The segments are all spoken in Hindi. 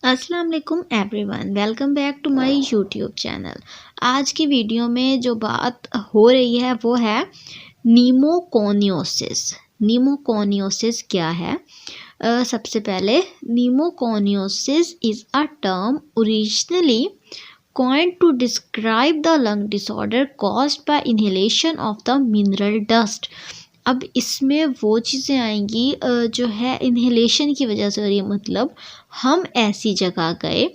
अस्सलाम वालेकुम everyone, welcome back to my YouTube channel. आज की वीडियो में जो बात हो रही है वो है नीमोकोनियोसिस। नीमोकोनियोसिस क्या है? सबसे पहले pneumoconiosis is a term originally coined to describe the lung disorder caused by inhalation of the mineral dust। अब इसमें वो चीज़ें आएंगी जो है इन्हेलेशन की वजह से हो रही है। मतलब हम ऐसी जगह गए,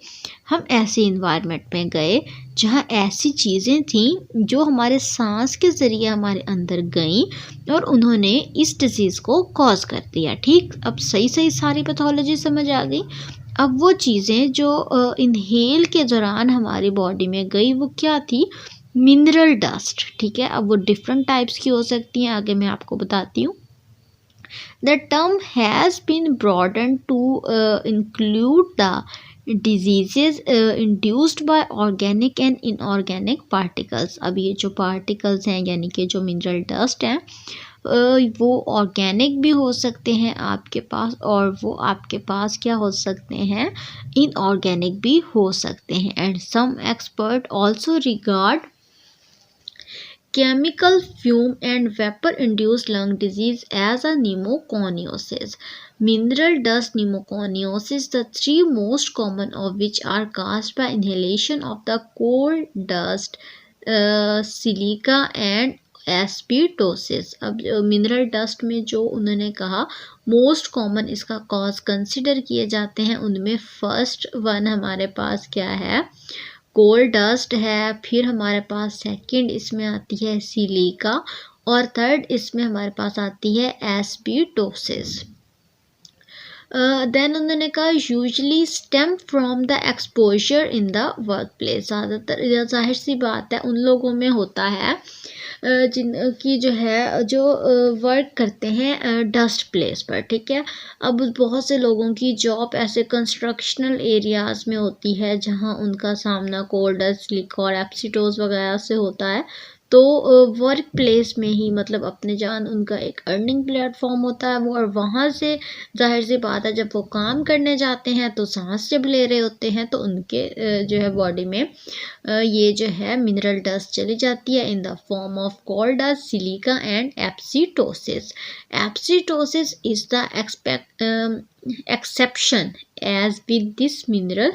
हम ऐसे इन्वायरमेंट में गए जहाँ ऐसी चीज़ें थीं जो हमारे सांस के ज़रिए हमारे अंदर गईं और उन्होंने इस डिज़ीज़ को कॉज कर दिया। ठीक, अब सही सही सारी पैथोलॉजी समझ आ गई। अब वो चीज़ें जो इन्हेल के दौरान हमारी बॉडी में गई वो क्या थी? Mineral dust. ठीक है, अब वो डिफरेंट टाइप्स की हो सकती हैं, आगे मैं आपको बताती हूँ। The term has been broaden to include the diseases induced by organic and inorganic particles. अब ये जो पार्टिकल्स हैं यानी कि जो मिनरल डस्ट हैं वो ऑर्गेनिक भी हो सकते हैं आपके पास, और वो आपके पास क्या हो सकते हैं? इनऑर्गेनिक भी हो सकते हैं। And some expert also regard chemical fume and vapor induced lung disease as a pneumoconiosis. Mineral dust pneumoconiosis, the three most common of which are caused by inhalation of the coal dust, silica and एस्पिटोसिस। अब मिनरल डस्ट में जो उन्होंने कहा मोस्ट कॉमन इसका कॉज कंसिडर किए जाते हैं, उनमें फर्स्ट वन हमारे पास क्या है? कोल डस्ट है। फिर हमारे पास सेकंड इसमें आती है सिलिका, और थर्ड इसमें हमारे पास आती है एस्पिटोसिस। देन उन्होंने कहा usually stem from the exposure in the work place. ज़्यादातर जाहिर सी बात है उन लोगों में होता है जिनकी जो है जो वर्क करते हैं डस्ट प्लेस पर। ठीक है, अब बहुत से लोगों की जॉब ऐसे कंस्ट्रक्शनल एरियाज़ में होती है जहां उनका सामना कोल डस्ट, सिलिका और एप्सिटोज वगैरह से होता है। तो वर्क प्लेस में ही मतलब अपने जान उनका एक अर्निंग प्लेटफॉर्म होता है वो, और वहाँ से जाहिर सी बात है जब वो काम करने जाते हैं तो सांस जब ले रहे होते हैं तो उनके जो है बॉडी में ये जो है मिनरल डस्ट चली जाती है in the form of coal dust, silica and asbestosis. Asbestosis is the exception as with this mineral.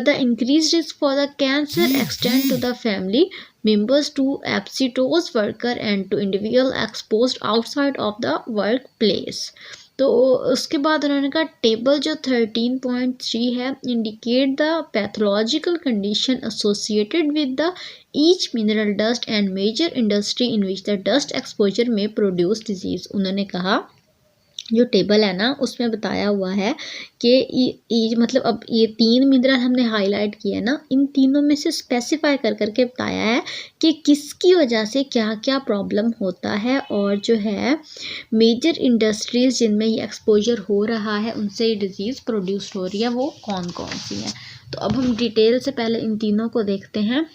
The increased risk for the cancer extend to the family members, to apsitose worker and to individual exposed outside of the workplace। तो उसके बाद उन्होंने कहा टेबल जो 13.3 है indicate the pathological condition associated with the each mineral dust and major industry in which the dust exposure may produce disease. उन्होंने कहा जो टेबल है ना उसमें बताया हुआ है कि मतलब अब ये तीन मिनरल हमने हाईलाइट किया है ना, इन तीनों में से स्पेसिफाई कर करके बताया है कि किसकी वजह से क्या क्या प्रॉब्लम होता है, और जो है मेजर इंडस्ट्रीज़ जिनमें ये एक्सपोजर हो रहा है उनसे ये डिज़ीज़ प्रोड्यूस हो रही है वो कौन कौन सी है। तो अब हम डिटेल से पहले इन तीनों को देखते हैं।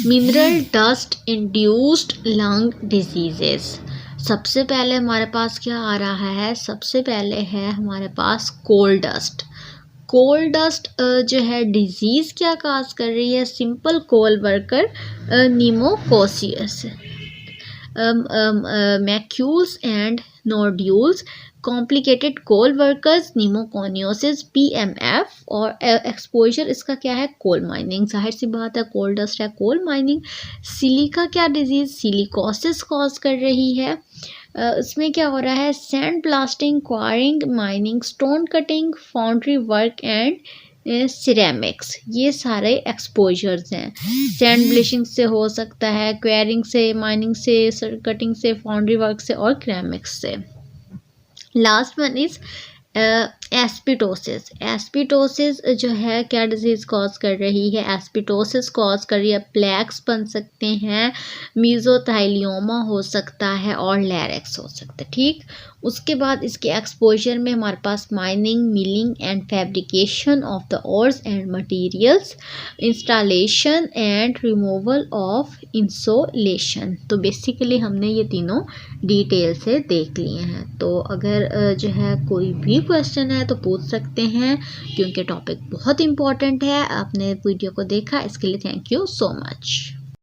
Mineral dust induced lung diseases. सबसे पहले हमारे पास क्या आ रहा है? सबसे पहले है हमारे पास कोल डस्ट। कोल डस्ट जो है डिजीज़ क्या काज कर रही है? Simple coal worker pneumoconiosis, macules and nodules, complicated coal workers pneumoconiosis, PMF। और एक्सपोजर इसका क्या है? Coal mining. जाहिर सी बात है कोल डस्ट है, कोल माइनिंग। सिलिका क्या डिजीज़? सिलिकोसिस कॉज कर रही है। इसमें क्या हो रहा है? Sand blasting, quarrying, mining, stone cutting, foundry work and ceramics, ये सारे एक्सपोजर्स हैं। सैंड ब्लिशिंग से हो सकता है, क्वेरिंग से, माइनिंग से, कटिंग से, फाउंड्री वर्क से और क्रेमिक्स से। Last one is asbestosis. Asbestosis जो है क्या डिजीज़ कॉज कर रही है? एस्पिटोसिस कॉज कर रही है प्लैक्स बन सकते हैं, मीजोथैलियोमा हो सकता है और लैरेक्स हो सकता है। ठीक, उसके बाद इसके एक्सपोजर में हमारे पास mining, milling and fabrication of the ores and materials, installation and removal of insulation. तो बेसिकली हमने ये तीनों डिटेल से देख लिए हैं। तो अगर जो है कोई भी क्वेश्चन है है तो पूछ सकते हैं, क्योंकि टॉपिक बहुत इंपॉर्टेंट है। आपने वीडियो को देखा इसके लिए थैंक यू सो मच।